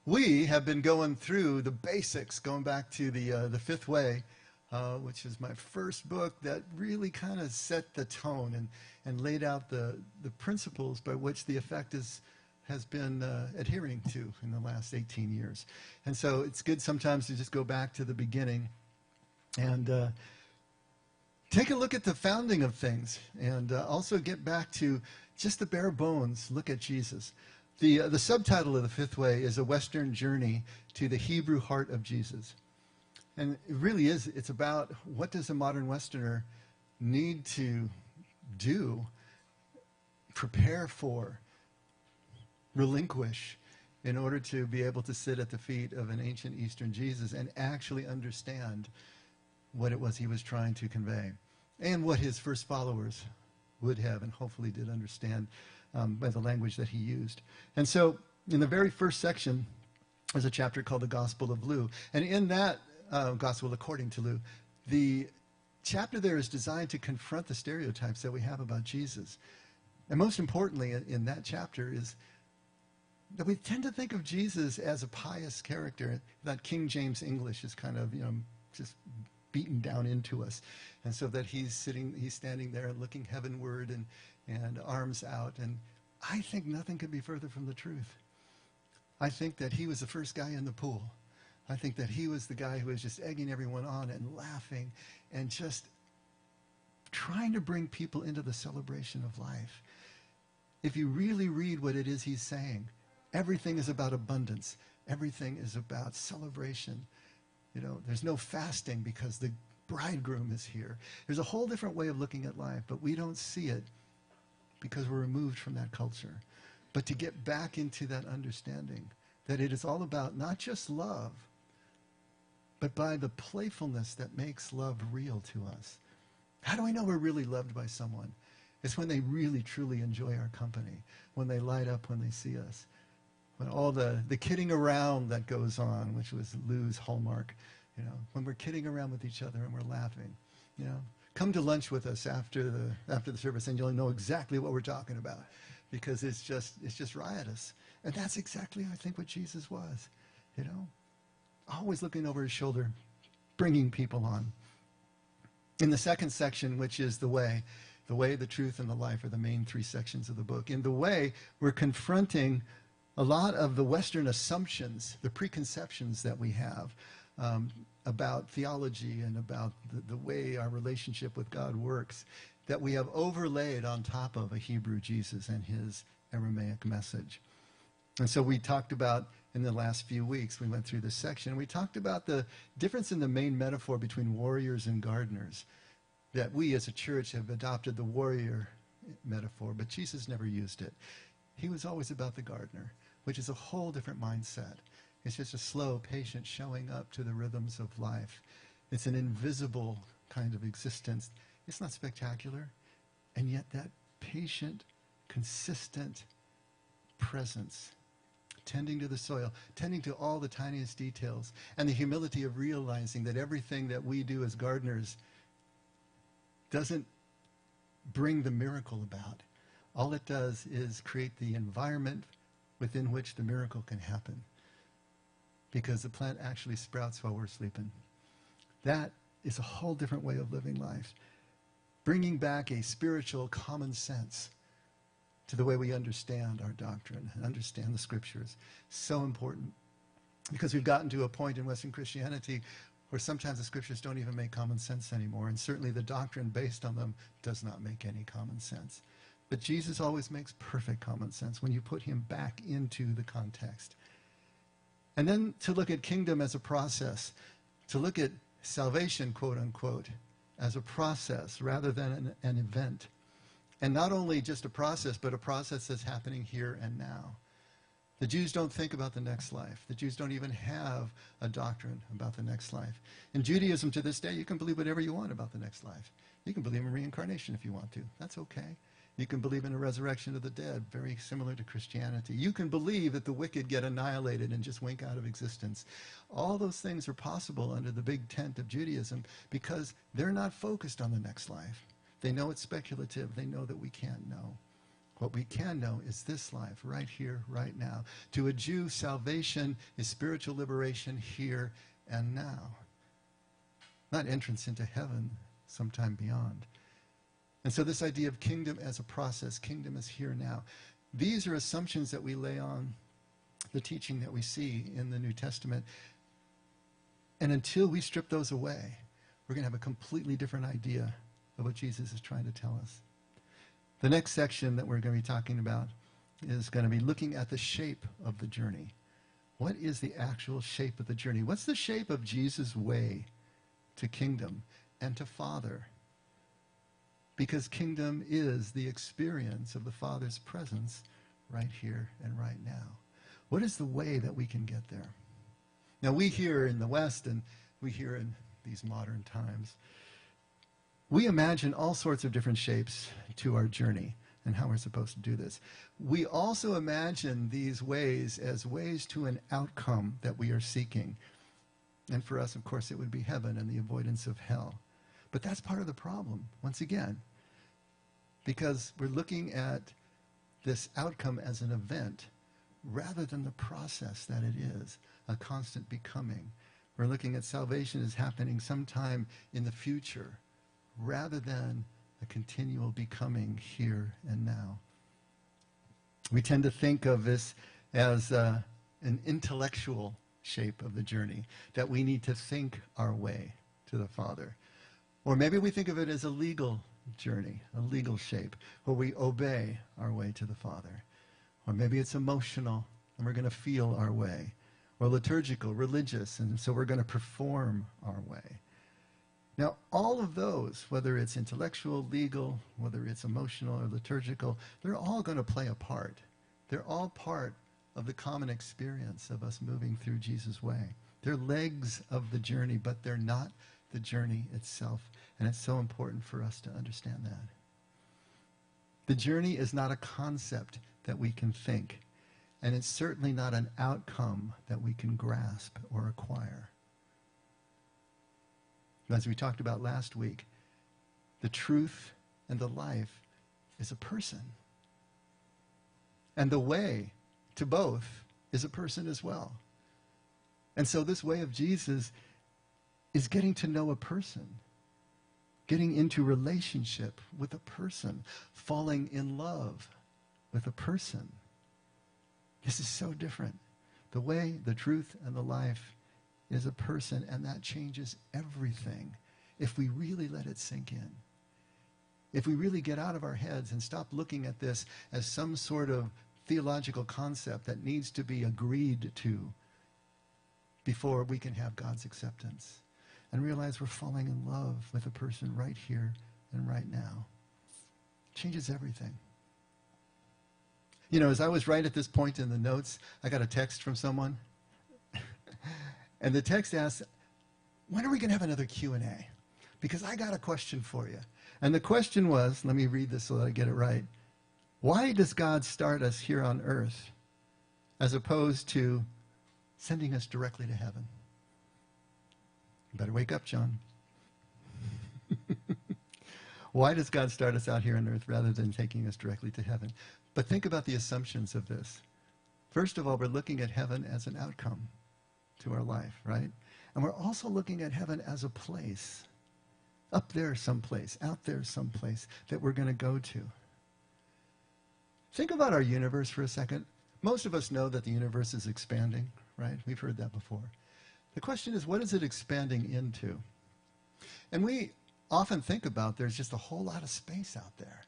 We have been going through the basics, going back to the Fifth Way, which is my first book that really kind of set the tone and laid out the principles by which the effect has been adhering to in the last 18 years. And so it's good sometimes to just go back to the beginning and take a look at the founding of things, and also get back to just the bare bones, look at Jesus. The subtitle of the Fifth Way is A Western Journey to the Hebrew Heart of Jesus. And it really is, it's about what does a modern Westerner need to do, prepare for, relinquish, in order to be able to sit at the feet of an ancient Eastern Jesus and actually understand what it was he was trying to convey, and what his first followers would have and hopefully did understand by the language that he used. And so in the very first section is a chapter called the Gospel of Luke. And in that Gospel according to Luke, the chapter there is designed to confront the stereotypes that we have about Jesus. And most importantly in that chapter is that we tend to think of Jesus as a pious character. That King James English is kind of, just beaten down into us. And so that he's standing there looking heavenward and arms out. And I think nothing could be further from the truth. I think that he was the first guy in the pool. I think that he was the guy who was just egging everyone on and laughing and just trying to bring people into the celebration of life. If you really read what it is he's saying, everything is about abundance. Everything is about celebration. There's no fasting because the bridegroom is here. There's a whole different way of looking at life, but we don't see it because we're removed from that culture. But to get back into that understanding that it is all about not just love, but by the playfulness that makes love real to us. How do we know we're really loved by someone? It's when they really, truly enjoy our company, when they light up when they see us, when all the kidding around that goes on, which was Lou's hallmark, when we're kidding around with each other and we're laughing, Come to lunch with us after the service, and you'll know exactly what we're talking about, because it's just riotous. And that's exactly, I think, what Jesus was. Always looking over his shoulder, bringing people on. In the second section, which is the way, the truth, and the life are the main three sections of the book. In the way, we're confronting a lot of the Western assumptions, the preconceptions that we have about theology and about the way our relationship with God works, that we have overlaid on top of a Hebrew Jesus and his Aramaic message. And so we talked about, in the last few weeks, we went through this section, we talked about the difference in the main metaphor between warriors and gardeners, that we as a church have adopted the warrior metaphor, but Jesus never used it. He was always about the gardener, which is a whole different mindset. It's just a slow, patient showing up to the rhythms of life. It's an invisible kind of existence. It's not spectacular, and yet that patient, consistent presence, tending to the soil, tending to all the tiniest details, and the humility of realizing that everything that we do as gardeners doesn't bring the miracle about. All it does is create the environment within which the miracle can happen, because the plant actually sprouts while we're sleeping. That is a whole different way of living life. Bringing back a spiritual common sense to the way we understand our doctrine and understand the scriptures. So important, because we've gotten to a point in Western Christianity where sometimes the scriptures don't even make common sense anymore, and certainly the doctrine based on them does not make any common sense. But Jesus always makes perfect common sense when you put him back into the context. And then to look at kingdom as a process, to look at salvation, quote unquote, as a process rather than an event. And not only just a process, but a process that's happening here and now. The Jews don't think about the next life. The Jews don't even have a doctrine about the next life. In Judaism to this day, you can believe whatever you want about the next life. You can believe in reincarnation if you want to. That's okay. You can believe in a resurrection of the dead, very similar to Christianity. You can believe that the wicked get annihilated and just wink out of existence. All those things are possible under the big tent of Judaism because they're not focused on the next life. They know it's speculative. They know that we can't know. What we can know is this life, right here, right now. To a Jew, salvation is spiritual liberation here and now. Not entrance into heaven sometime beyond. And so this idea of kingdom as a process, kingdom is here now. These are assumptions that we lay on the teaching that we see in the New Testament. And until we strip those away, we're going to have a completely different idea of what Jesus is trying to tell us. The next section that we're going to be talking about is going to be looking at the shape of the journey. What is the actual shape of the journey? What's the shape of Jesus' way to kingdom and to Father? Because kingdom is the experience of the Father's presence right here and right now. What is the way that we can get there? Now, we here in the West, and we here in these modern times, we imagine all sorts of different shapes to our journey and how we're supposed to do this. We also imagine these ways as ways to an outcome that we are seeking. And for us, of course, it would be heaven and the avoidance of hell. But that's part of the problem, once again, because we're looking at this outcome as an event rather than the process that it is, a constant becoming. We're looking at salvation as happening sometime in the future rather than a continual becoming here and now. We tend to think of this as an intellectual shape of the journey, that we need to think our way to the Father. Or maybe we think of it as a legal journey, a legal shape, where we obey our way to the Father. Or maybe it's emotional, and we're going to feel our way. Or liturgical, religious, and so we're going to perform our way. Now, all of those, whether it's intellectual, legal, whether it's emotional or liturgical, they're all going to play a part. They're all part of the common experience of us moving through Jesus' way. They're legs of the journey, but they're not the journey itself. And it's so important for us to understand that. The journey is not a concept that we can think, and it's certainly not an outcome that we can grasp or acquire. As we talked about last week, the truth and the life is a person. And the way to both is a person as well. And so this way of Jesus is getting to know a person, getting into relationship with a person, falling in love with a person. This is so different. The way, the truth, and the life is a person, and that changes everything if we really let it sink in. If we really get out of our heads and stop looking at this as some sort of theological concept that needs to be agreed to before we can have God's acceptance, and realize we're falling in love with a person right here and right now. It changes everything. You know, as I was right at this point in the notes, I got a text from someone. And the text asks, when are we going to have another Q&A? Because I got a question for you. And the question was, let me read this so that I get it right. Why does God start us here on earth as opposed to sending us directly to heaven? You better wake up, John. Why does God start us out here on earth rather than taking us directly to heaven? But think about the assumptions of this. First of all, we're looking at heaven as an outcome to our life, right? And we're also looking at heaven as a place, up there someplace, out there someplace that we're going to go to. Think about our universe for a second. Most of us know that the universe is expanding, right? We've heard that before. The question is, what is it expanding into? And we often think about there's just a whole lot of space out there.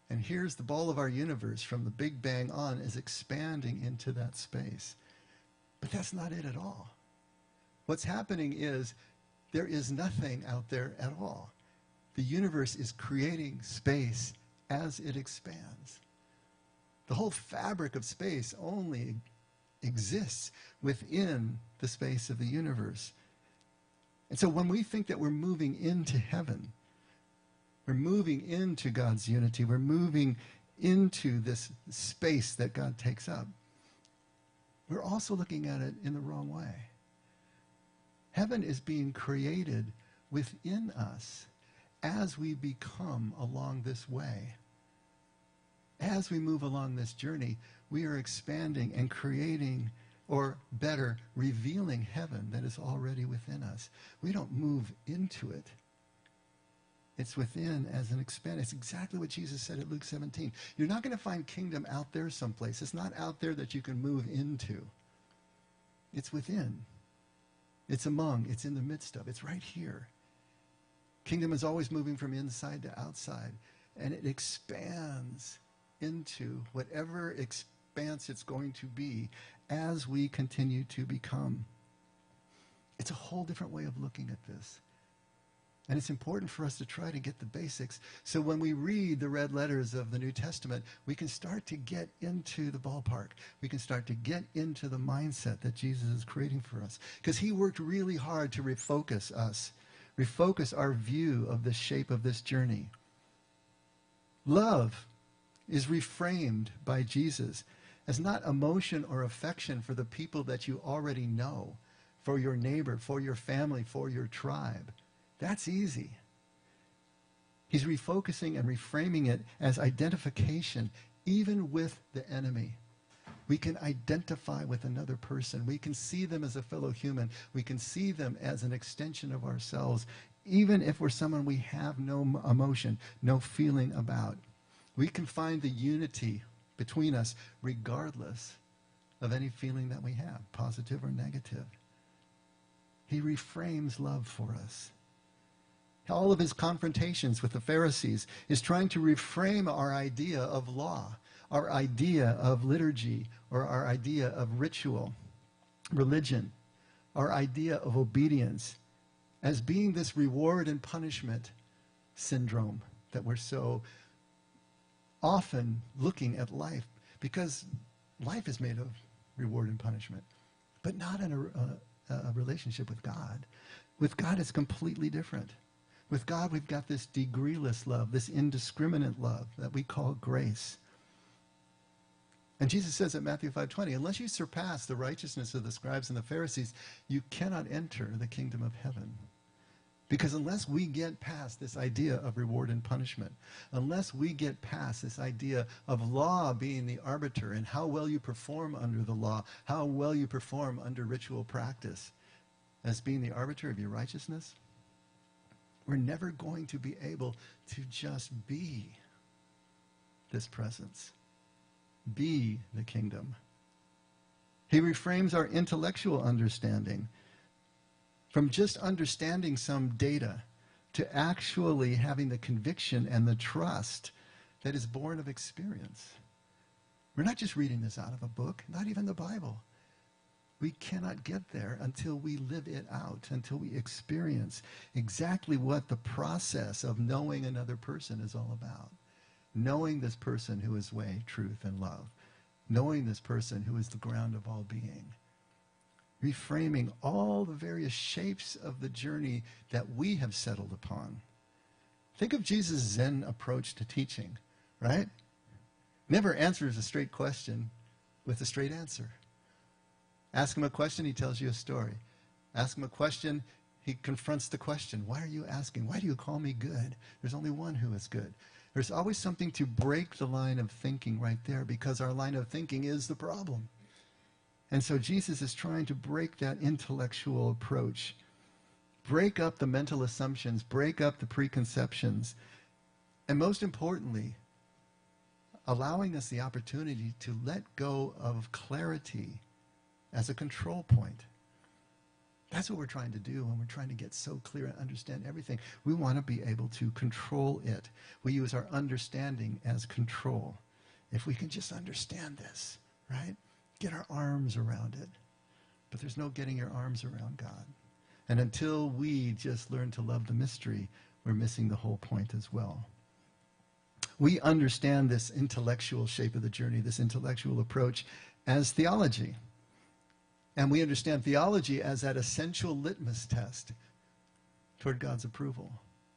And here's the ball of our universe from the Big Bang on is expanding into that space. But that's not it at all. What's happening is there is nothing out there at all. The universe is creating space as it expands. The whole fabric of space only exists within the space of the universe. And so when we think that we're moving into heaven, we're moving into God's unity, we're moving into this space that God takes up, we're also looking at it in the wrong way. Heaven is being created within us as we become along this way. As as we move along this journey, we are expanding and creating, or better, revealing heaven that is already within us. We don't move into it. It's within as an expand. It's exactly what Jesus said at Luke 17. You're not going to find kingdom out there someplace. It's not out there that you can move into. It's within. It's among. It's in the midst of. It's right here. Kingdom is always moving from inside to outside. And it expands into whatever expanse it's going to be as we continue to become. It's a whole different way of looking at this. And it's important for us to try to get the basics. So when we read the red letters of the New Testament, we can start to get into the ballpark. We can start to get into the mindset that Jesus is creating for us. Because he worked really hard to refocus us, refocus our view of the shape of this journey. Love is reframed by Jesus as not emotion or affection for the people that you already know, for your neighbor, for your family, for your tribe. That's easy. He's refocusing and reframing it as identification, even with the enemy. We can identify with another person. We can see them as a fellow human. We can see them as an extension of ourselves, even if we're someone we have no emotion, no feeling about. We can find the unity between us regardless of any feeling that we have, positive or negative. He reframes love for us. All of his confrontations with the Pharisees is trying to reframe our idea of law, our idea of liturgy, or our idea of ritual, religion, our idea of obedience as being this reward and punishment syndrome that we're so often looking at life, because life is made of reward and punishment, but not in a relationship with God. With God, it's completely different. With God, we've got this degreeless love, this indiscriminate love that we call grace. And Jesus says at Matthew 5:20, unless you surpass the righteousness of the scribes and the Pharisees, you cannot enter the kingdom of heaven. Because unless we get past this idea of reward and punishment, unless we get past this idea of law being the arbiter and how well you perform under the law, how well you perform under ritual practice as being the arbiter of your righteousness, we're never going to be able to just be this presence, be the kingdom. He reframes our intellectual understanding from just understanding some data to actually having the conviction and the trust that is born of experience. We're not just reading this out of a book, not even the Bible. We cannot get there until we live it out, until we experience exactly what the process of knowing another person is all about. Knowing this person who is way, truth, and love. Knowing this person who is the ground of all being. Reframing all the various shapes of the journey that we have settled upon. Think of Jesus' Zen approach to teaching, right? Never answers a straight question with a straight answer. Ask him a question, he tells you a story. Ask him a question, he confronts the question. Why are you asking? Why do you call me good? There's only one who is good. There's always something to break the line of thinking right there, because our line of thinking is the problem. And so Jesus is trying to break that intellectual approach. Break up the mental assumptions, break up the preconceptions, and most importantly, allowing us the opportunity to let go of clarity as a control point. That's what we're trying to do when we're trying to get so clear and understand everything. We want to be able to control it. We use our understanding as control. If we can just understand this, right? Get our arms around it. But there's no getting your arms around God. And until we just learn to love the mystery, we're missing the whole point as well. We understand this intellectual shape of the journey, this intellectual approach, as theology. And we understand theology as that essential litmus test toward God's approval.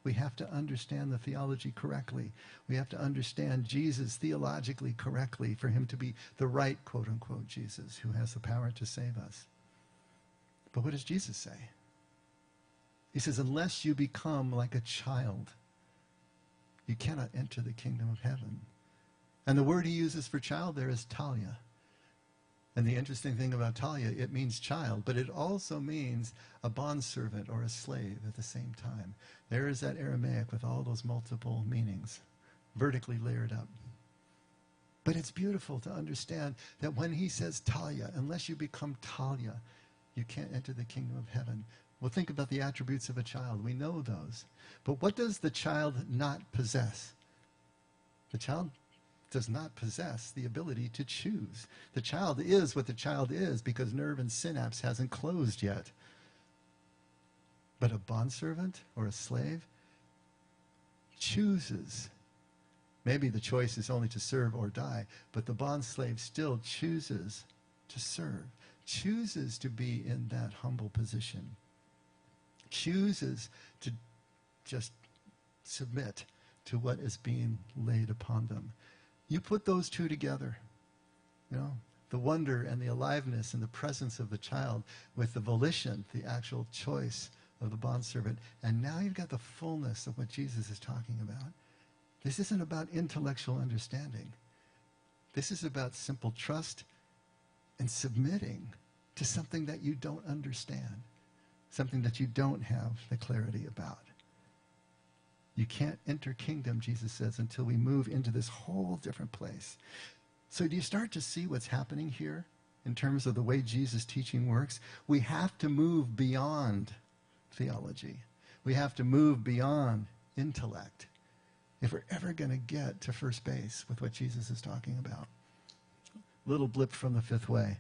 We have to understand the theology correctly. We have to understand Jesus theologically correctly for him to be the right, quote-unquote, Jesus who has the power to save us. But what does Jesus say? He says, unless you become like a child, you cannot enter the kingdom of heaven. And the word he uses for child there is talia. And the interesting thing about talia, it means child, but it also means a bondservant or a slave at the same time. There is that Aramaic with all those multiple meanings, vertically layered up. But it's beautiful to understand that when he says talia, unless you become talia, you can't enter the kingdom of heaven. Well, think about the attributes of a child. We know those. But what does the child not possess? The child does not possess the ability to choose. The child is what the child is because nerve and synapse hasn't closed yet. But a bondservant or a slave chooses. Maybe the choice is only to serve or die, but the bond slave still chooses to serve, chooses to be in that humble position, chooses to just submit to what is being laid upon them. You put those two together, the wonder and the aliveness and the presence of the child with the volition, the actual choice of the bondservant, and now you've got the fullness of what Jesus is talking about. This isn't about intellectual understanding. This is about simple trust and submitting to something that you don't understand, something that you don't have the clarity about. You can't enter kingdom, Jesus says, until we move into this whole different place. So do you start to see what's happening here in terms of the way Jesus' teaching works? We have to move beyond theology. We have to move beyond intellect if we're ever going to get to first base with what Jesus is talking about. Little blip from the fifth way.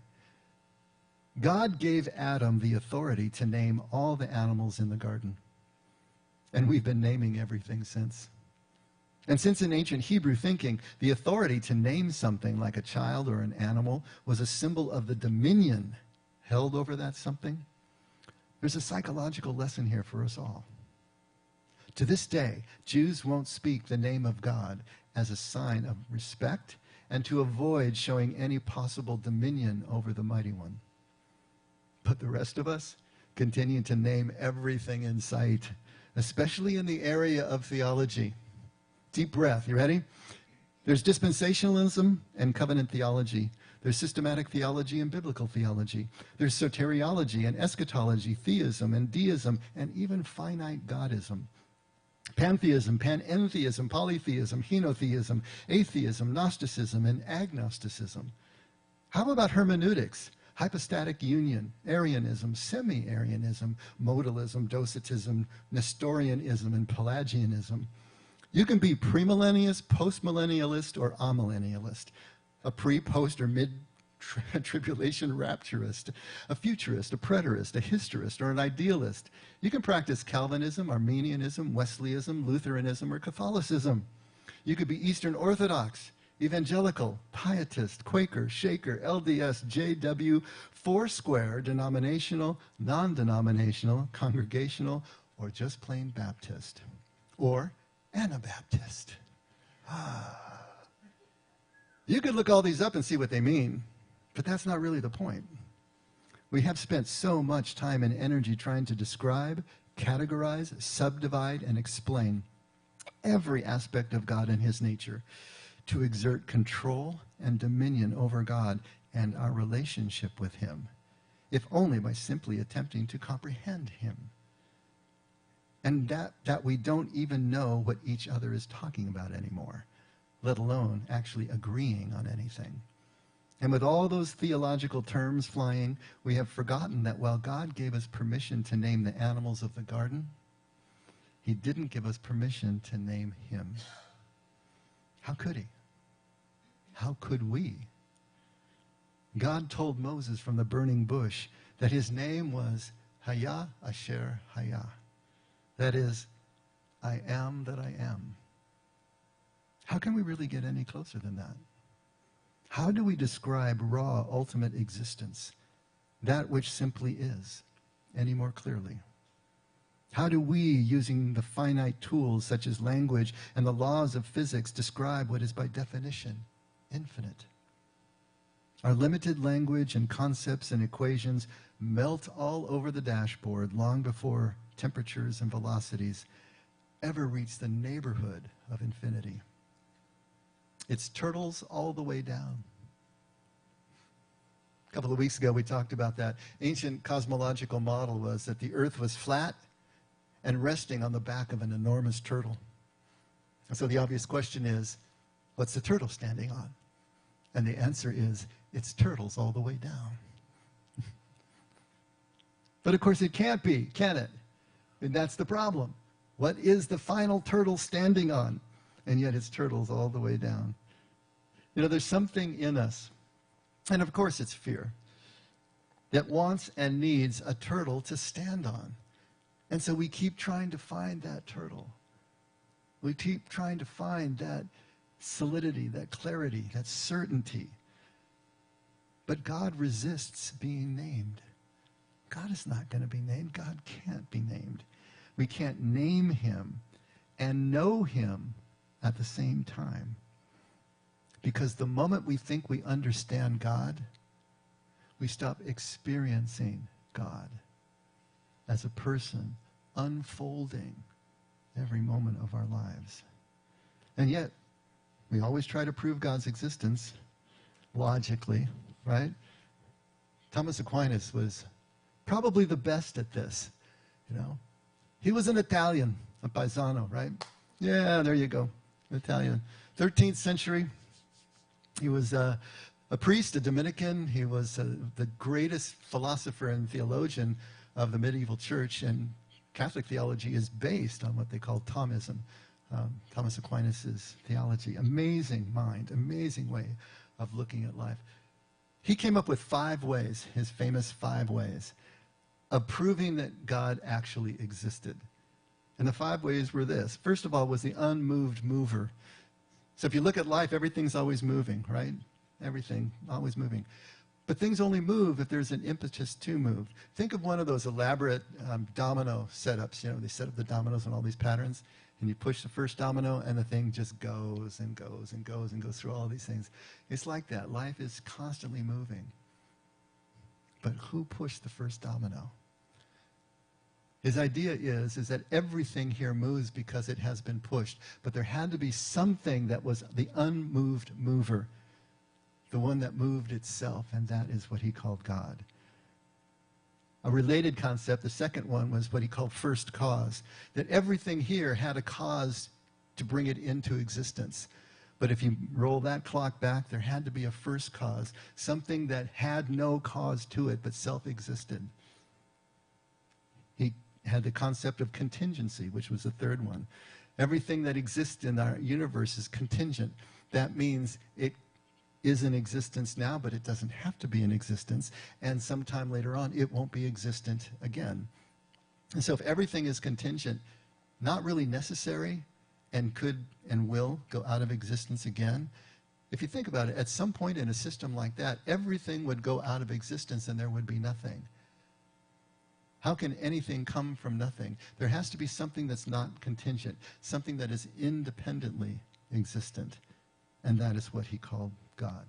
God gave Adam the authority to name all the animals in the garden. And we've been naming everything since. And since in ancient Hebrew thinking, the authority to name something like a child or an animal was a symbol of the dominion held over that something, there's a psychological lesson here for us all. To this day, Jews won't speak the name of God as a sign of respect and to avoid showing any possible dominion over the mighty one. But the rest of us continue to name everything in sight, especially in the area of theology. Deep breath. You ready? There's dispensationalism and covenant theology. There's systematic theology and biblical theology. There's soteriology and eschatology, theism and deism, and even finite godism. Pantheism, panentheism, polytheism, henotheism, atheism, Gnosticism, and agnosticism. How about hermeneutics? Hypostatic union, Arianism, semi-Arianism, modalism, docetism, Nestorianism, and Pelagianism. You can be premillennialist, postmillennialist, or amillennialist, a pre, post, or mid-tribulation rapturist, a futurist, a preterist, a historist, or an idealist. You can practice Calvinism, Arminianism, Wesleyanism, Lutheranism, or Catholicism. You could be Eastern Orthodox, evangelical, pietist, Quaker, Shaker, LDS, JW, Foursquare, denominational, non-denominational, congregational, or just plain Baptist, or Anabaptist. You could look all these up and see what they mean, but that's not really the point. We have spent so much time and energy trying to describe, categorize, subdivide, and explain every aspect of God and his nature, to exert control and dominion over God and our relationship with him, if only by simply attempting to comprehend him. And that we don't even know what each other is talking about anymore, let alone actually agreeing on anything. And with all those theological terms flying, we have forgotten that while God gave us permission to name the animals of the garden, he didn't give us permission to name him. How could he? How could we? God told Moses from the burning bush that his name was Hayah Asher Hayah. That is, I am that I am. How can we really get any closer than that? How do we describe raw ultimate existence, that which simply is, any more clearly? How do we, using the finite tools such as language and the laws of physics, describe what is by definition infinite? Our limited language and concepts and equations melt all over the dashboard long before temperatures and velocities ever reach the neighborhood of infinity. It's turtles all the way down. A couple of weeks ago, we talked about that. Ancient cosmological model was that the earth was flat and resting on the back of an enormous turtle. And so the obvious question is, what's the turtle standing on? And the answer is, it's turtles all the way down. But of course it can't be, can it? And that's the problem. What is the final turtle standing on? And yet it's turtles all the way down. You know, there's something in us, and of course it's fear, that wants and needs a turtle to stand on. And so we keep trying to find that turtle. We keep trying to find that solidity, that clarity, that certainty. But God resists being named. God is not going to be named. God can't be named. We can't name him and know him at the same time. Because the moment we think we understand God, we stop experiencing God as a person unfolding every moment of our lives. And yet, we always try to prove God's existence logically, right? Thomas Aquinas was probably the best at this, you know. He was an Italian, a paisano, right? Yeah, there you go, Italian. 13th century. He was a priest, a Dominican. He was the greatest philosopher and theologian of the medieval church, and Catholic theology is based on what they call Thomism, Thomas Aquinas' theology. Amazing mind, amazing way of looking at life. He came up with 5 ways, his famous 5 ways, of proving that God actually existed. And the 5 ways were this. First of all was the unmoved mover. So if you look at life, everything's always moving, right? Everything, always moving. But things only move if there's an impetus to move. Think of one of those elaborate domino setups. You know, they set up the dominoes in all these patterns, and you push the first domino, and the thing just goes and goes and goes and goes through all these things. It's like that. Life is constantly moving. But who pushed the first domino? His idea is that everything here moves because it has been pushed. But there had to be something that was the unmoved mover, the one that moved itself, and that is what he called God. A related concept, the second one, was what he called first cause, that everything here had a cause to bring it into existence. But if you roll that clock back, there had to be a first cause, something that had no cause to it but self-existed. He had the concept of contingency, which was the third one. Everything that exists in our universe is contingent. That means it is in existence now, but it doesn't have to be in existence. And sometime later on, it won't be existent again. And so if everything is contingent, not really necessary, and could and will go out of existence again, if you think about it, at some point in a system like that, everything would go out of existence and there would be nothing. How can anything come from nothing? There has to be something that's not contingent, something that is independently existent. And that is what he called God.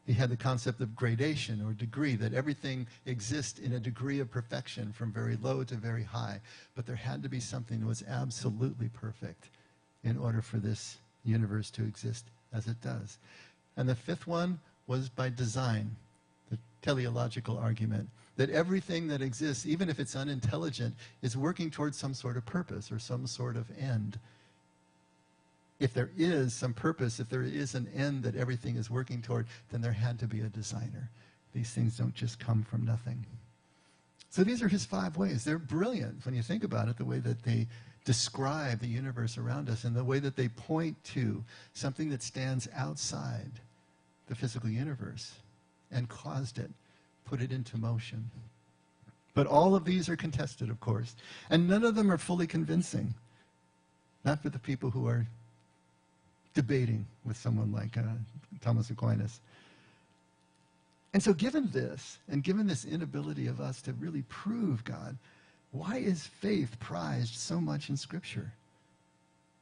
He had the concept of gradation or degree, that everything exists in a degree of perfection from very low to very high. But there had to be something that was absolutely perfect in order for this universe to exist as it does. And the fifth one was by design, the teleological argument, that everything that exists, even if it's unintelligent, is working towards some sort of purpose or some sort of end. If there is some purpose, if there is an end that everything is working toward, then there had to be a designer. These things don't just come from nothing. So these are his 5 ways. They're brilliant when you think about it, the way that they describe the universe around us and the way that they point to something that stands outside the physical universe and caused it, put it into motion. But all of these are contested, of course, and none of them are fully convincing. Not for the people who are debating with someone like Thomas Aquinas. And so given this, and given this inability of us to really prove God, why is faith prized so much in Scripture?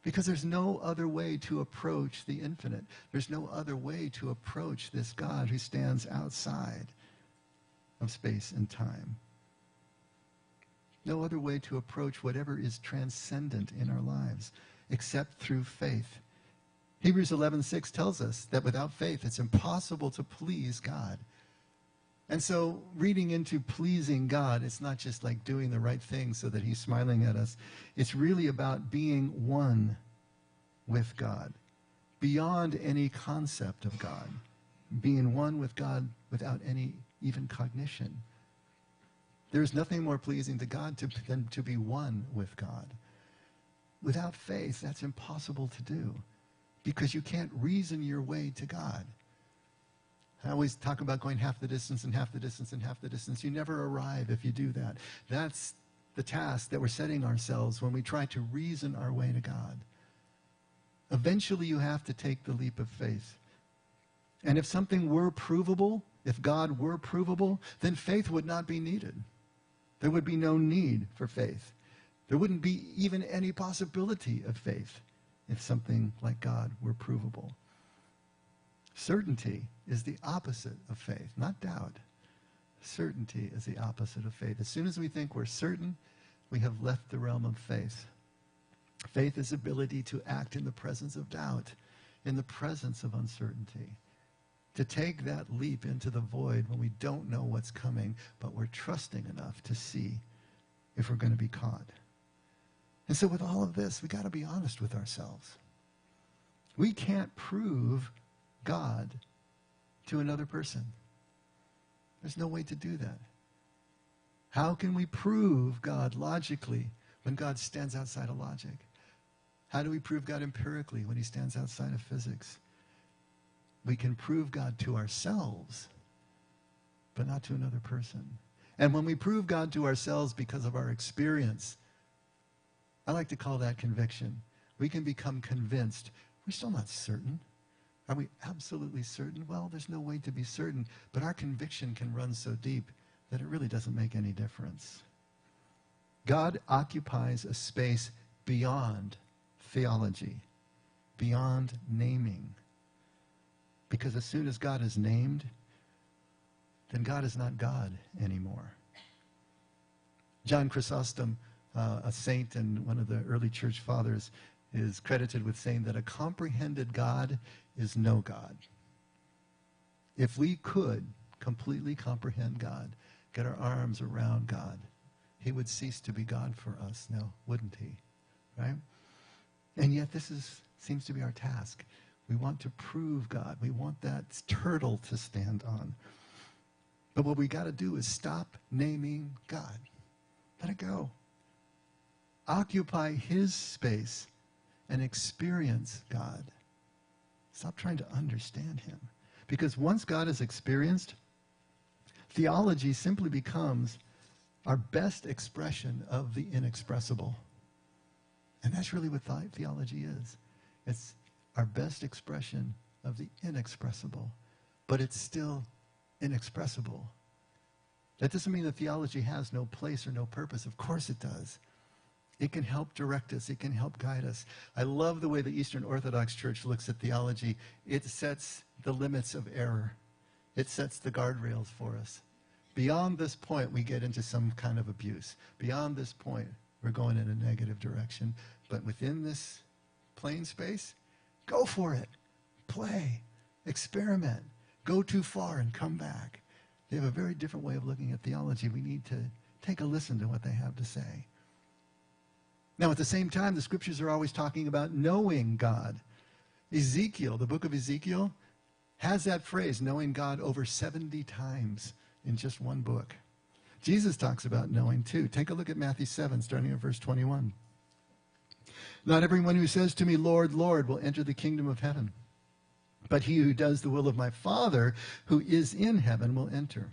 Because there's no other way to approach the infinite. There's no other way to approach this God who stands outside of space and time. No other way to approach whatever is transcendent in our lives except through faith. Hebrews 11:6 tells us that without faith, it's impossible to please God. And so reading into pleasing God, it's not just like doing the right thing so that he's smiling at us. It's really about being one with God, beyond any concept of God, being one with God without any even cognition. There's nothing more pleasing to God than to be one with God. Without faith, that's impossible to do because you can't reason your way to God. I always talk about going half the distance and half the distance and half the distance. You never arrive if you do that. That's the task that we're setting ourselves when we try to reason our way to God. Eventually, you have to take the leap of faith. And if something were provable, if God were provable, then faith would not be needed. There would be no need for faith. There wouldn't be even any possibility of faith if something like God were provable. Certainty is the opposite of faith, not doubt. Certainty is the opposite of faith. As soon as we think we're certain, we have left the realm of faith. Faith is ability to act in the presence of doubt, in the presence of uncertainty. To take that leap into the void when we don't know what's coming, but we're trusting enough to see if we're going to be caught. And so with all of this, we got to be honest with ourselves. We can't prove God to another person. There's no way to do that. How can we prove God logically when God stands outside of logic? How do we prove God empirically when he stands outside of physics? We can prove God to ourselves, but not to another person. And when we prove God to ourselves because of our experience, I like to call that conviction. We can become convinced. We're still not certain. Are we absolutely certain? Well, there's no way to be certain, but our conviction can run so deep that it really doesn't make any difference. God occupies a space beyond theology, beyond naming. Because as soon as God is named, then God is not God anymore. John Chrysostom, a saint and one of the early church fathers, is credited with saying that a comprehended God is no God. If we could completely comprehend God, get our arms around God, he would cease to be God for us now, wouldn't he? Right? And yet this seems to be our task. We want to prove God. We want that turtle to stand on. But what we got to do is stop naming God. Let it go. Occupy his space and experience God. Stop trying to understand him. Because once God is experienced, theology simply becomes our best expression of the inexpressible. And that's really what theology is. It's our best expression of the inexpressible. But it's still inexpressible. That doesn't mean that theology has no place or no purpose. Of course it does. It can help direct us. It can help guide us. I love the way the Eastern Orthodox Church looks at theology. It sets the limits of error. It sets the guardrails for us. Beyond this point, we get into some kind of abuse. Beyond this point, we're going in a negative direction. But within this plain space, go for it. Play. Experiment. Go too far and come back. They have a very different way of looking at theology. We need to take a listen to what they have to say. Now, at the same time, the scriptures are always talking about knowing God. Ezekiel, the book of Ezekiel, has that phrase, knowing God, over 70 times in just one book. Jesus talks about knowing too. Take a look at Matthew 7, starting at verse 21. Not everyone who says to me, Lord, Lord, will enter the kingdom of heaven, but he who does the will of my Father who is in heaven will enter.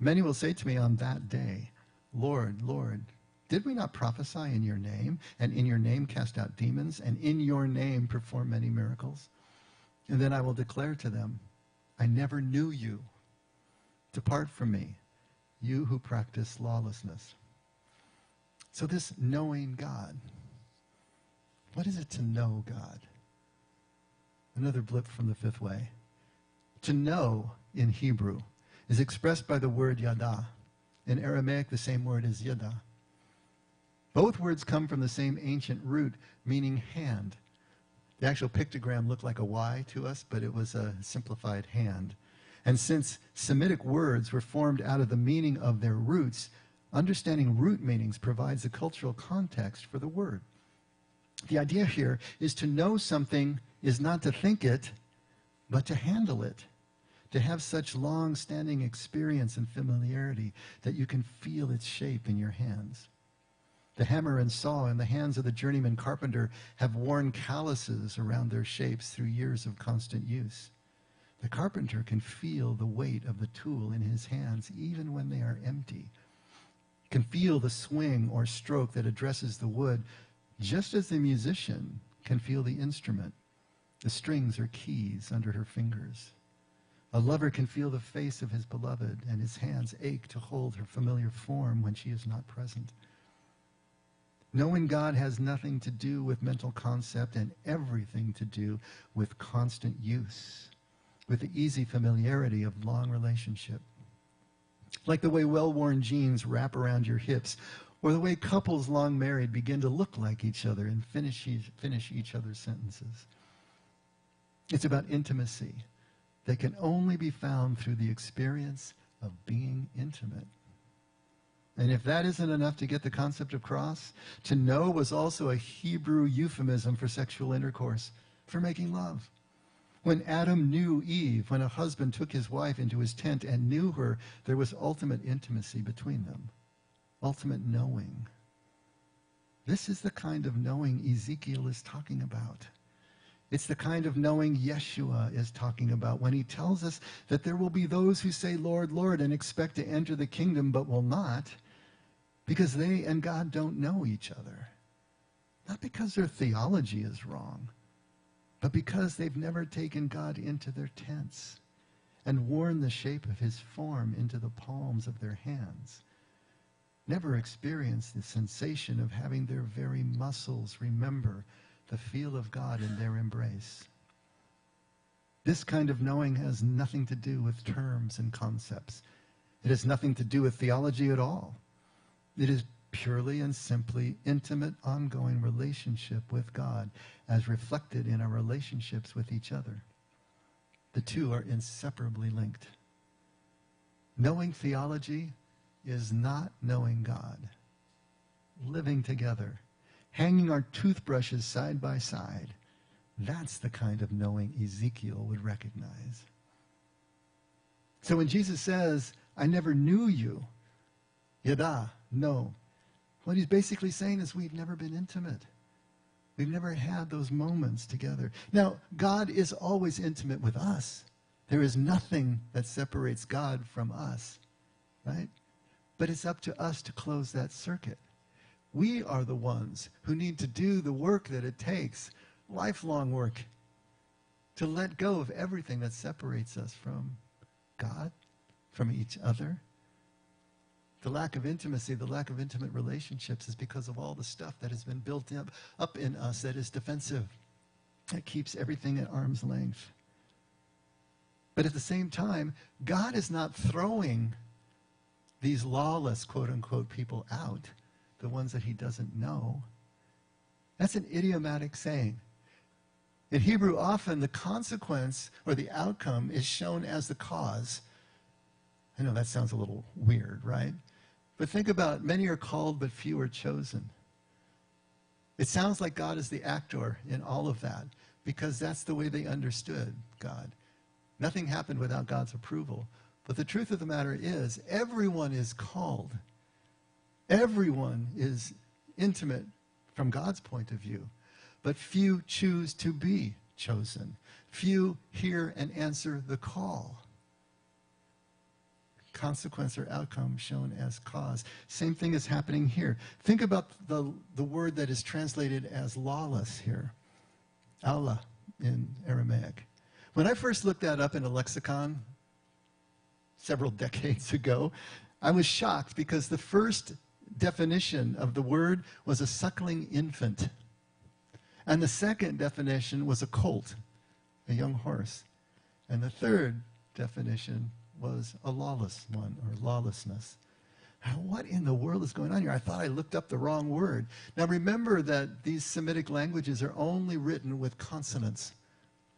Many will say to me on that day, Lord, Lord, did we not prophesy in your name, and in your name cast out demons, and in your name perform many miracles? And then I will declare to them, I never knew you. Depart from me, you who practice lawlessness. So this knowing God, what is it to know God? Another blip from the fifth way. To know in Hebrew is expressed by the word yada. In Aramaic, the same word is yada. Both words come from the same ancient root, meaning hand. The actual pictogram looked like a Y to us, but it was a simplified hand. And since Semitic words were formed out of the meaning of their roots, understanding root meanings provides a cultural context for the word. The idea here is to know something is not to think it, but to handle it. To have such long-standing experience and familiarity that you can feel its shape in your hands. The hammer and saw in the hands of the journeyman carpenter have worn calluses around their shapes through years of constant use. The carpenter can feel the weight of the tool in his hands even when they are empty. Can feel the swing or stroke that addresses the wood, just as the musician can feel the instrument. The strings are keys under her fingers. A lover can feel the face of his beloved, and his hands ache to hold her familiar form when she is not present. Knowing God has nothing to do with mental concept and everything to do with constant use, with the easy familiarity of long relationship. Like the way well-worn jeans wrap around your hips, or the way couples long married begin to look like each other and finish each other's sentences. It's about intimacy that can only be found through the experience of being intimate. And if that isn't enough to get the concept across, to know was also a Hebrew euphemism for sexual intercourse, for making love. When Adam knew Eve, when a husband took his wife into his tent and knew her, there was ultimate intimacy between them, ultimate knowing. This is the kind of knowing Ezekiel is talking about. It's the kind of knowing Yeshua is talking about when he tells us that there will be those who say, Lord, Lord, and expect to enter the kingdom but will not, because they and God don't know each other. Not because their theology is wrong, but because they've never taken God into their tents and worn the shape of his form into the palms of their hands. Never experienced the sensation of having their very muscles remember the feel of God in their embrace. This kind of knowing has nothing to do with terms and concepts. It has nothing to do with theology at all. It is purely and simply intimate, ongoing relationship with God as reflected in our relationships with each other. The two are inseparably linked. Knowing theology is not knowing God. Living together, hanging our toothbrushes side by side, that's the kind of knowing Ezekiel would recognize. So when Jesus says, I never knew you, yada, no, what he's basically saying is we've never been intimate. We've never had those moments together. Now, God is always intimate with us. There is nothing that separates God from us, right? But it's up to us to close that circuit. We are the ones who need to do the work that it takes, lifelong work, to let go of everything that separates us from God, from each other. The lack of intimacy, the lack of intimate relationships is because of all the stuff that has been built up in us that is defensive, that keeps everything at arm's length. But at the same time, God is not throwing these lawless, quote-unquote, people out, the ones that he doesn't know. That's an idiomatic saying. In Hebrew, often the consequence or the outcome is shown as the cause. I know that sounds a little weird, right? But think about, many are called, but few are chosen. It sounds like God is the actor in all of that, because that's the way they understood God. Nothing happened without God's approval. But the truth of the matter is, everyone is called. Everyone is intimate from God's point of view. But few choose to be chosen. Few hear and answer the call. Consequence or outcome shown as cause. Same thing is happening here. Think about the word that is translated as lawless here. Allah in Aramaic. When I first looked that up in a lexicon several decades ago, I was shocked because the first definition of the word was a suckling infant. And the second definition was a colt, a young horse. And the third definition was a lawless one, or lawlessness. What in the world is going on here? I thought I looked up the wrong word. Now remember that these Semitic languages are only written with consonants.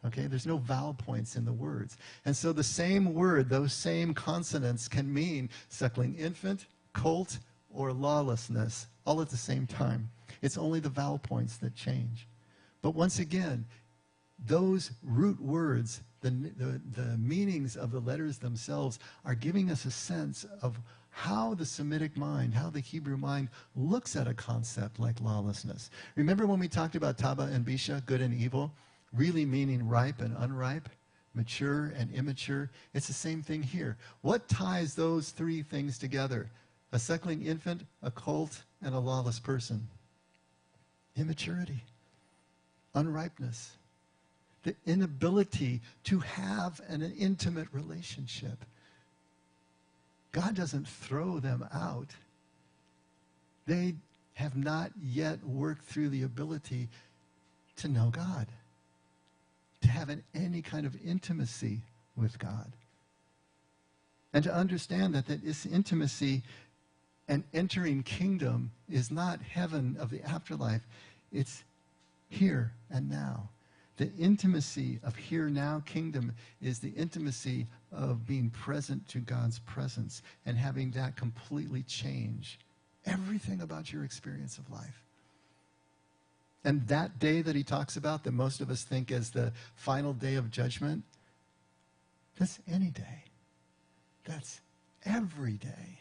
Okay, there's no vowel points in the words. And so the same word, those same consonants can mean suckling infant, colt, or lawlessness, all at the same time. It's only the vowel points that change. But once again, those root words, the meanings of the letters themselves are giving us a sense of how the Semitic mind, how the Hebrew mind looks at a concept like lawlessness. Remember when we talked about Taba and Bisha, good and evil, really meaning ripe and unripe, mature and immature? It's the same thing here. What ties those three things together? A suckling infant, a colt, and a lawless person. Immaturity, unripeness, the inability to have an intimate relationship. God doesn't throw them out. They have not yet worked through the ability to know God, to have any kind of intimacy with God. And to understand that this intimacy and entering kingdom is not heaven of the afterlife. It's here and now. The intimacy of here now kingdom is the intimacy of being present to God's presence and having that completely change everything about your experience of life. And that day that he talks about, that most of us think as the final day of judgment, that's any day. That's every day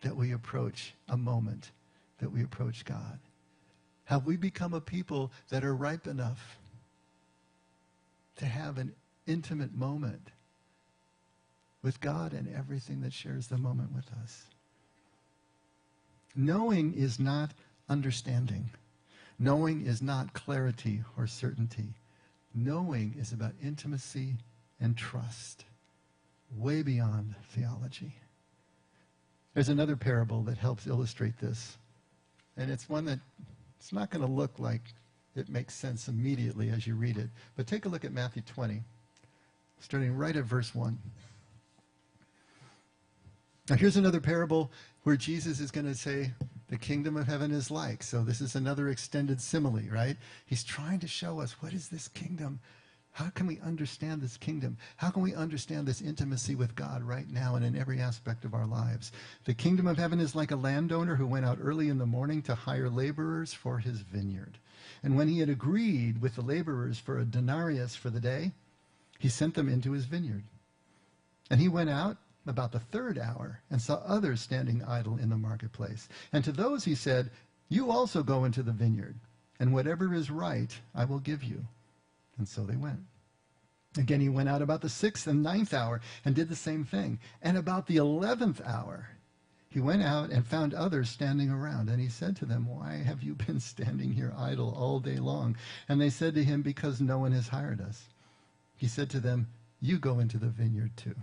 that we approach a moment, that we approach God. Have we become a people that are ripe enough to have an intimate moment with God and everything that shares the moment with us? Knowing is not understanding. Knowing is not clarity or certainty. Knowing is about intimacy and trust, way beyond theology. There's another parable that helps illustrate this, and it's one that it's not going to look like it makes sense immediately as you read it. But take a look at Matthew 20, starting right at verse 1. Now here's another parable where Jesus is going to say, the kingdom of heaven is like. So this is another extended simile, right? He's trying to show us, what is this kingdom? How can we understand this kingdom? How can we understand this intimacy with God right now and in every aspect of our lives? The kingdom of heaven is like a landowner who went out early in the morning to hire laborers for his vineyard. And when he had agreed with the laborers for a denarius for the day, he sent them into his vineyard. And he went out about the third hour and saw others standing idle in the marketplace. And to those he said, you also go into the vineyard, and whatever is right I will give you. And so they went. Again, he went out about the 6th and 9th hour and did the same thing. And about the 11th hour, he went out and found others standing around. And he said to them, why have you been standing here idle all day long? And they said to him, because no one has hired us. He said to them, you go into the vineyard too.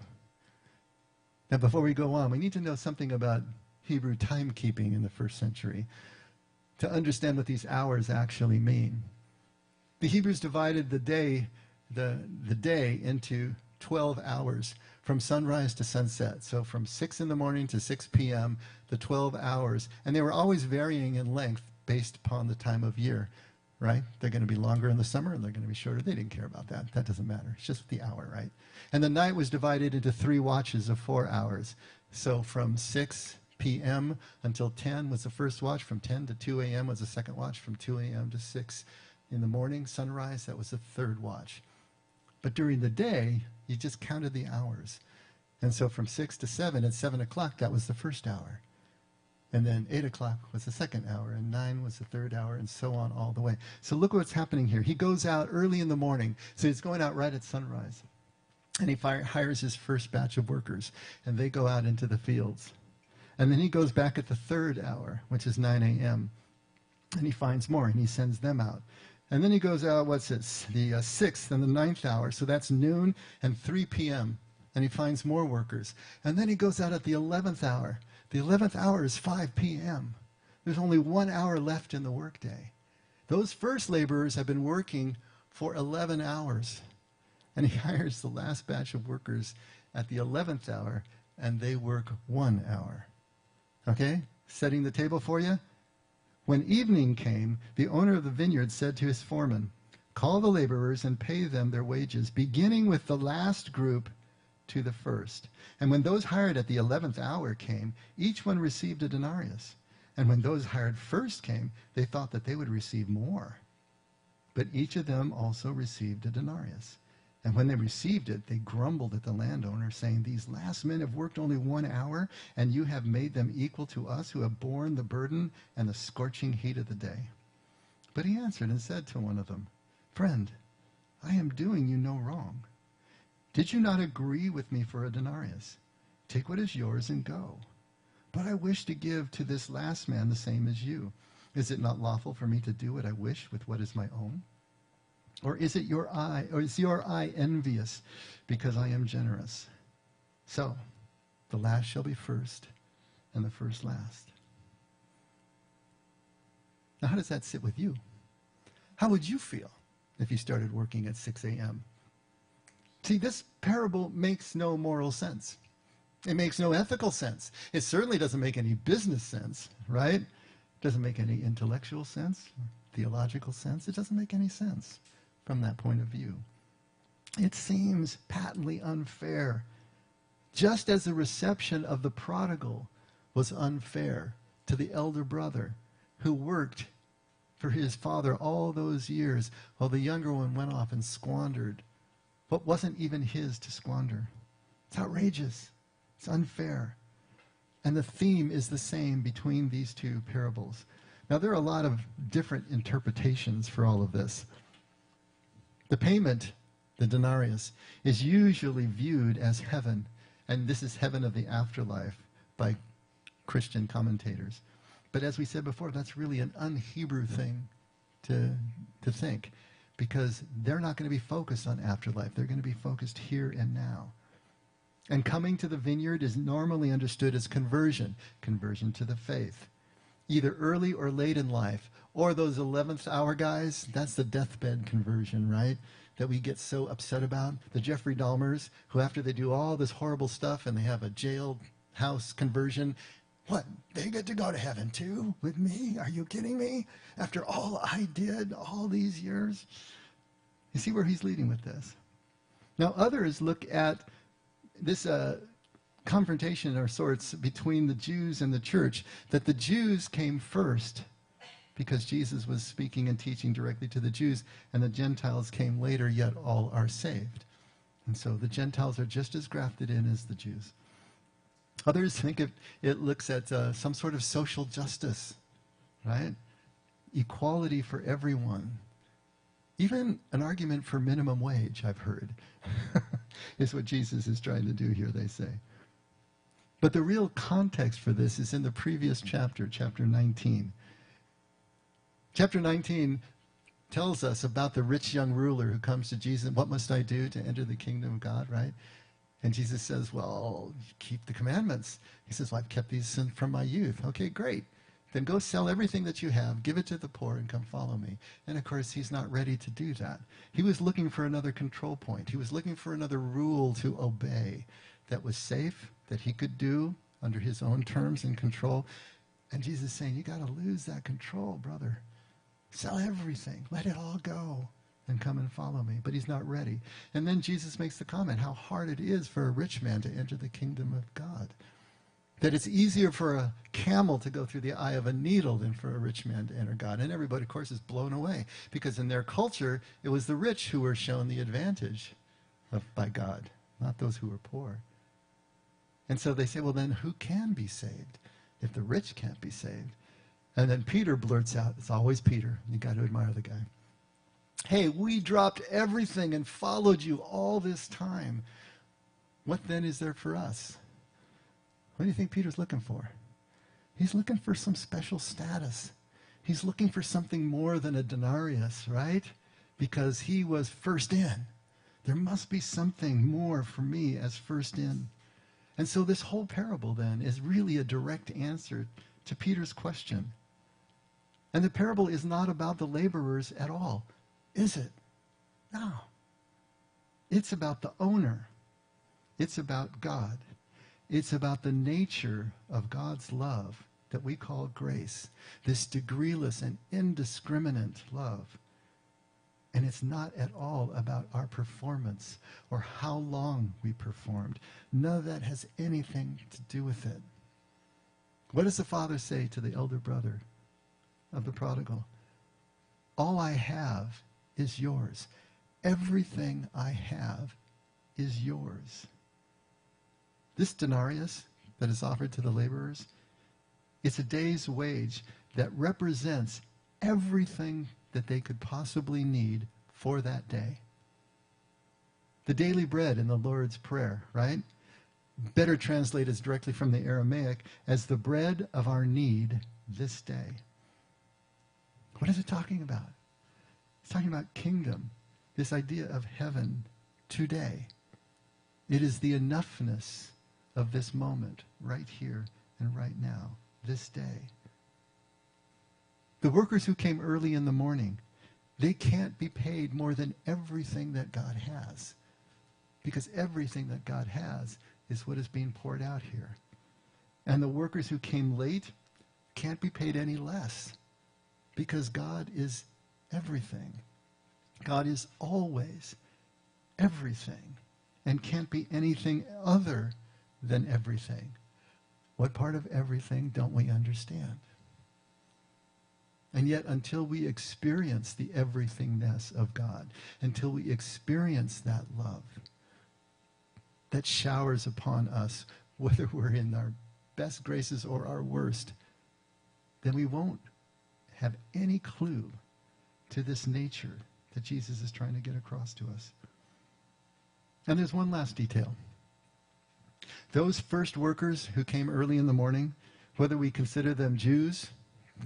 Now, before we go on, we need to know something about Hebrew timekeeping in the first century to understand what these hours actually mean. The Hebrews divided the day into 12 hours from sunrise to sunset. So from 6 in the morning to 6 p.m., the 12 hours. And they were always varying in length based upon the time of year, right? They're going to be longer in the summer and they're going to be shorter. They didn't care about that. That doesn't matter. It's just the hour, right? And the night was divided into 3 watches of 4 hours. So from 6 p.m. until 10 was the first watch. From 10 to 2 a.m. was the second watch. From 2 a.m. to 6 in the morning, sunrise, that was the third watch. But during the day, you just counted the hours. And so from 6 to 7, at 7 o'clock, that was the first hour. And then 8 o'clock was the second hour, and 9 was the third hour, and so on all the way. So look what's happening here. He goes out early in the morning. So he's going out right at sunrise. And he hires his first batch of workers, and they go out into the fields. And then he goes back at the third hour, which is 9 a.m., and he finds more, and he sends them out. And then he goes out, the 6th and the 9th hour, so that's noon and 3 p.m., and he finds more workers. And then he goes out at the 11th hour. The 11th hour is 5 p.m. There's only 1 hour left in the workday. Those first laborers have been working for 11 hours, and he hires the last batch of workers at the 11th hour, and they work 1 hour. Okay? Setting the table for you. When evening came, the owner of the vineyard said to his foreman, "Call the laborers and pay them their wages, beginning with the last group to the first." And when those hired at the 11th hour came, each one received a denarius. And when those hired first came, they thought that they would receive more. But each of them also received a denarius. And when they received it, they grumbled at the landowner, saying, "These last men have worked only 1 hour, and you have made them equal to us who have borne the burden and the scorching heat of the day." But he answered and said to one of them, "Friend, I am doing you no wrong. Did you not agree with me for a denarius? Take what is yours and go. But I wish to give to this last man the same as you. Is it not lawful for me to do what I wish with what is my own? Or is your eye envious because I am generous? So the last shall be first, and the first last." Now, how does that sit with you? How would you feel if you started working at 6 a.m.? See, this parable makes no moral sense. It makes no ethical sense. It certainly doesn't make any business sense, right? It doesn't make any intellectual sense, theological sense. It doesn't make any sense from that point of view. It seems patently unfair, just as the reception of the prodigal was unfair to the elder brother who worked for his father all those years while the younger one went off and squandered what wasn't even his to squander. It's outrageous. It's unfair. And the theme is the same between these two parables. Now, there are a lot of different interpretations for all of this. The payment, the denarius, is usually viewed as heaven, and this is heaven of the afterlife by Christian commentators. But as we said before, that's really an un-Hebrew thing to think, because they're not going to be focused on afterlife. They're going to be focused here and now. And coming to the vineyard is normally understood as conversion to the faith, either early or late in life. Or those 11th hour guys, that's the deathbed conversion, right? That we get so upset about. The Jeffrey Dahmers, who after they do all this horrible stuff and they have a jailhouse conversion, what, they get to go to heaven too with me? Are you kidding me? After all I did all these years? You see where he's leading with this. Now others look at this confrontation or sorts between the Jews and the church, that the Jews came first because Jesus was speaking and teaching directly to the Jews, and the Gentiles came later, yet all are saved. And so the Gentiles are just as grafted in as the Jews. Others think it looks at some sort of social justice, right? Equality for everyone. Even an argument for minimum wage, I've heard, is what Jesus is trying to do here, they say. But the real context for this is in the previous chapter, chapter 19. Chapter 19 tells us about the rich young ruler who comes to Jesus. What must I do to enter the kingdom of God, right? And Jesus says, well, keep the commandments. He says, well, I've kept these from my youth. Okay, great. Then go sell everything that you have, give it to the poor, and come follow me. And of course, he's not ready to do that. He was looking for another control point. He was looking for another rule to obey that was safe, that he could do under his own terms and control. And Jesus is saying, you got to lose that control, brother. Sell everything. Let it all go and come and follow me. But he's not ready. And then Jesus makes the comment how hard it is for a rich man to enter the kingdom of God. That it's easier for a camel to go through the eye of a needle than for a rich man to enter God. And everybody, of course, is blown away. Because in their culture, it was the rich who were shown the advantage by God, not those who were poor. And so they say, well, then who can be saved if the rich can't be saved? And then Peter blurts out, it's always Peter. You got to admire the guy. Hey, we dropped everything and followed you all this time. What then is there for us? What do you think Peter's looking for? He's looking for some special status. He's looking for something more than a denarius, right? Because he was first in. There must be something more for me as first in. And so this whole parable then is really a direct answer to Peter's question. And the parable is not about the laborers at all, is it? No. It's about the owner. It's about God. It's about the nature of God's love that we call grace, this degreeless and indiscriminate love. And it's not at all about our performance or how long we performed. None of that has anything to do with it. What does the father say to the elder brother of the prodigal? All I have is yours. Everything I have is yours. This denarius that is offered to the laborers, it's a day's wage that represents everything that they could possibly need for that day. The daily bread in the Lord's Prayer, right? Better translated directly from the Aramaic as the bread of our need this day. What is it talking about? It's talking about kingdom, this idea of heaven today. It is the enoughness of this moment, right here and right now, this day. The workers who came early in the morning, they can't be paid more than everything that God has, because everything that God has is what is being poured out here. And the workers who came late can't be paid any less, because God is everything. God is always everything and can't be anything other than everything. What part of everything don't we understand? And yet, until we experience the everythingness of God, until we experience that love that showers upon us, whether we're in our best graces or our worst, then we won't have any clue to this nature that Jesus is trying to get across to us. And there's one last detail. Those first workers who came early in the morning, whether we consider them Jews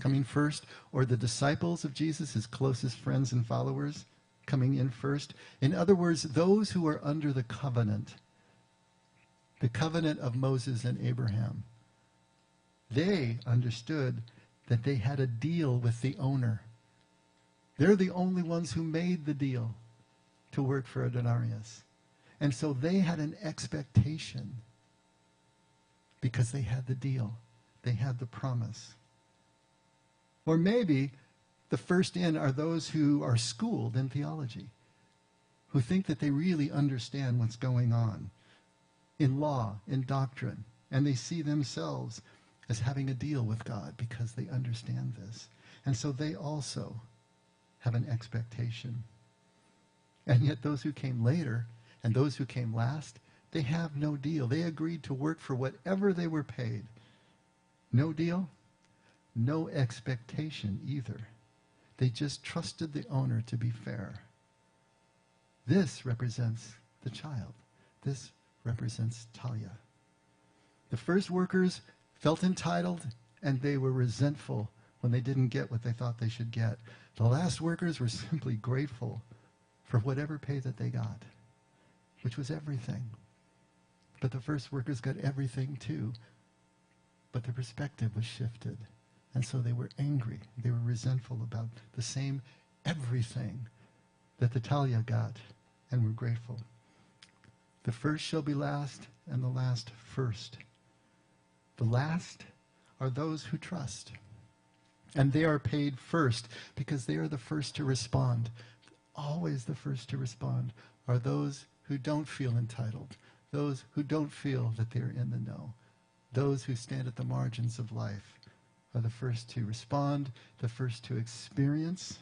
coming first, or the disciples of Jesus, his closest friends and followers, coming in first. In other words, those who are under the covenant of Moses and Abraham. They understood that they had a deal with the owner. They're the only ones who made the deal to work for a denarius. And so they had an expectation because they had the deal. They had the promise. Or maybe the first in are those who are schooled in theology, who think that they really understand what's going on in law, in doctrine, and they see themselves as having a deal with God because they understand this. And so they also have an expectation. And yet those who came later and those who came last, they have no deal. They agreed to work for whatever they were paid. No deal, no expectation either. They just trusted the owner to be fair. This represents the child. This represents Talia. The first workers felt entitled and they were resentful when they didn't get what they thought they should get. The last workers were simply grateful for whatever pay that they got, which was everything. But the first workers got everything too. But the perspective was shifted. And so they were angry. They were resentful about the same everything that the Talia got and were grateful. The first shall be last and the last first. The last are those who trust. And they are paid first because they are the first to respond. Always the first to respond are those who don't feel entitled, those who don't feel that they're in the know, those who stand at the margins of life are the first to respond, the first to experience,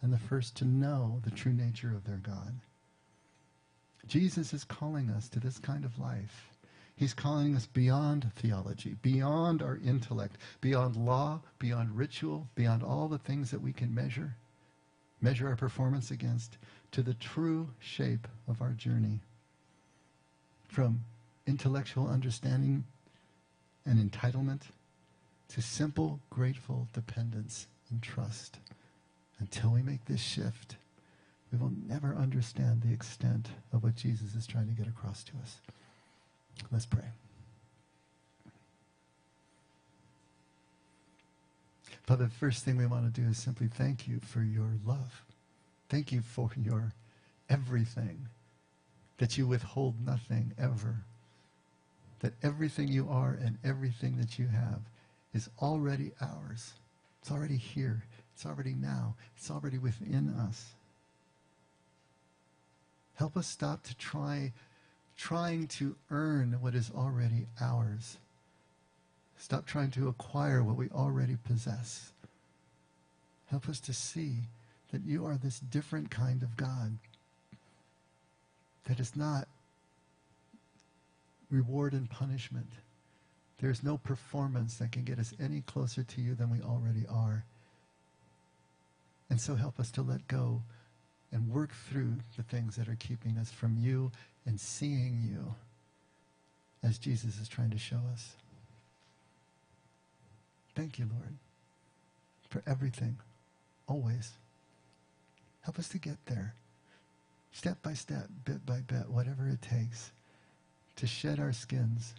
and the first to know the true nature of their God. Jesus is calling us to this kind of life. He's calling us beyond theology, beyond our intellect, beyond law, beyond ritual, beyond all the things that we can measure our performance against, to the true shape of our journey. From intellectual understanding and entitlement to simple, grateful dependence and trust. Until we make this shift, we will never understand the extent of what Jesus is trying to get across to us. Let's pray. Father, the first thing we want to do is simply thank you for your love. Thank you for your everything, that you withhold nothing ever. that everything you are and everything that you have is already ours. It's already here. It's already now. It's already within us. Help us stop to trying to earn what is already ours. Stop trying to acquire what we already possess. Help us to see that you are this different kind of God that is not reward and punishment. There's no performance that can get us any closer to you than we already are. And so help us to let go and work through the things that are keeping us from you and seeing you as Jesus is trying to show us. Thank you, Lord, for everything, always. Help us to get there, step by step, bit by bit, whatever it takes, to shed our skins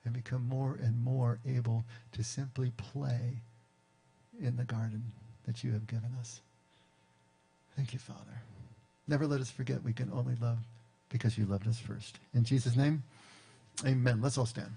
and become more and more able to simply play in the garden that you have given us. Thank you, Father. Never let us forget we can only love because you loved us first. In Jesus' name, amen. Let's all stand.